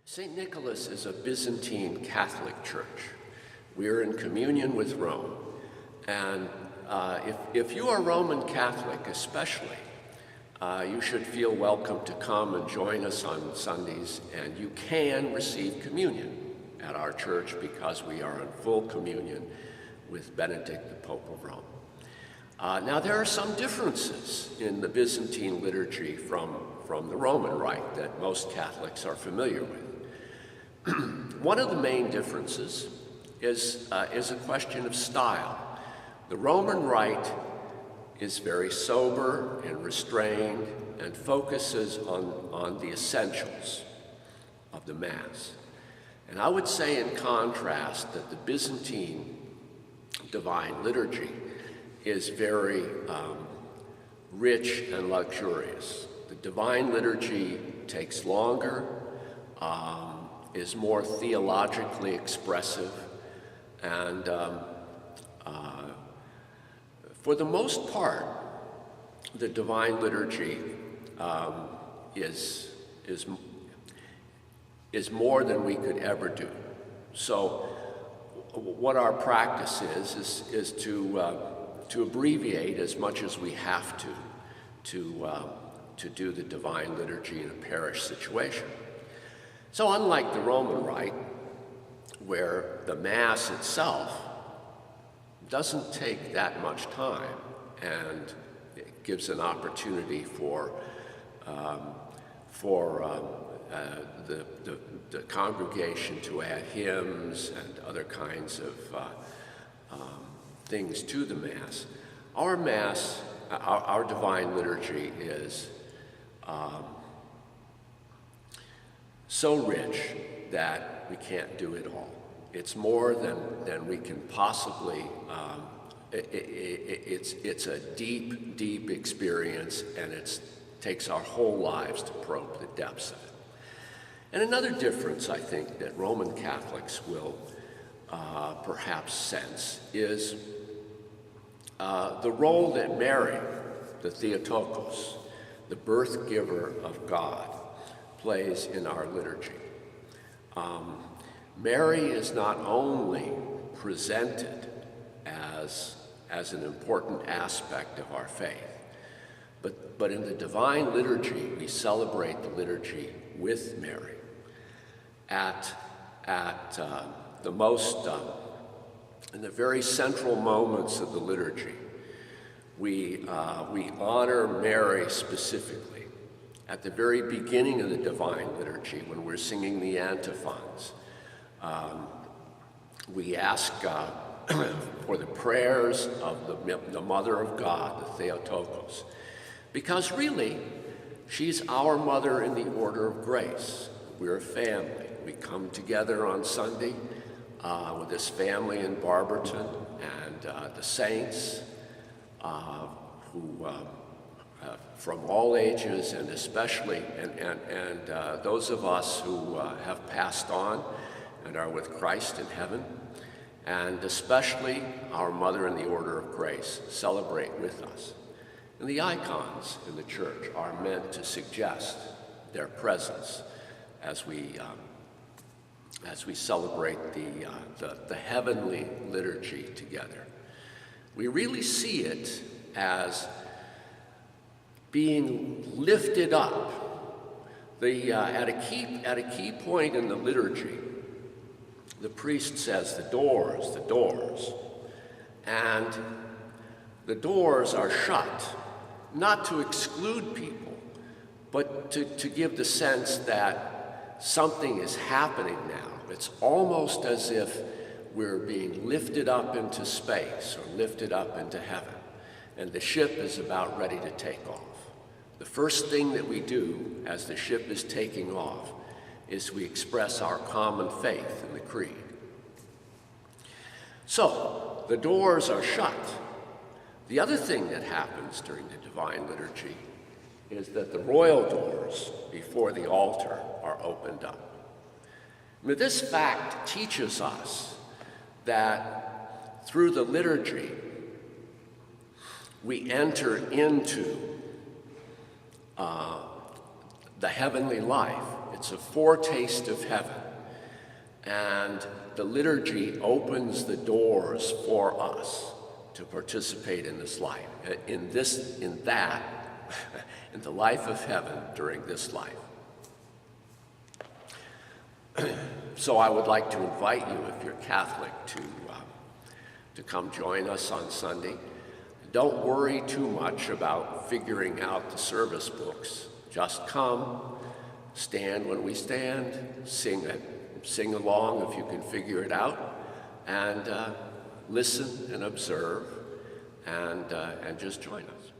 St. Nicholas is a Byzantine Catholic church. We're in communion with Rome. And if you are Roman Catholic especially, you should feel welcome to come and join us on Sundays, and you can receive communion at our church because we are in full communion with Benedict, the Pope of Rome. Now, there are some differences in the Byzantine liturgy from the Roman Rite that most Catholics are familiar with. One of the main differences is a question of style. The Roman Rite is very sober and restrained and focuses on the essentials of the Mass. And I would say in contrast that the Byzantine Divine Liturgy is very rich and luxurious. The Divine Liturgy takes longer, is more theologically expressive, and for the most part, the Divine Liturgy is more than we could ever do. So what our practice is to abbreviate as much as we have to do the Divine Liturgy in a parish situation. So unlike the Roman Rite, where the Mass itself doesn't take that much time, and it gives an opportunity for the congregation to add hymns and other kinds of things to the Mass. Our Mass, our Divine Liturgy is so rich that we can't do it all. It's more than we can possibly, it's a deep, deep experience, and it takes our whole lives to probe the depths of it. And another difference, I think, that Roman Catholics will perhaps sense is the role that Mary, the Theotokos, the birth giver of God, plays in our liturgy. Mary is not only presented as an important aspect of our faith, but in the Divine Liturgy, we celebrate the liturgy with Mary. In the very central moments of the liturgy, we honor Mary specifically. At the very beginning of the Divine Liturgy, when we're singing the antiphons, we ask for the prayers of the Mother of God, the Theotokos, because really, she's our mother in the order of grace. We're a family. We come together on Sunday with this family in Barberton, and the saints who from all ages, and especially, and those of us who have passed on and are with Christ in heaven, and especially our Mother in the Order of Grace, celebrate with us. And the icons in the church are meant to suggest their presence as we celebrate the heavenly liturgy together. We really see it as being lifted up. At a key point in the liturgy, the priest says, the doors, and the doors are shut, not to exclude people, but to give the sense that something is happening now. It's almost as if we're being lifted up into space or lifted up into heaven, and the ship is about ready to take off. The first thing that we do as the ship is taking off is we express our common faith in the Creed. So, the doors are shut. The other thing that happens during the Divine Liturgy is that the royal doors before the altar are opened up. Now, this fact teaches us that through the liturgy, we enter into the heavenly life. It's a foretaste of heaven. And the liturgy opens the doors for us to participate in this life, in the life of heaven during this life. So I would like to invite you, if you're Catholic, to come join us on Sunday. Don't worry too much about figuring out the service books. Just come, stand when we stand, sing along if you can figure it out, and listen and observe, and just join us.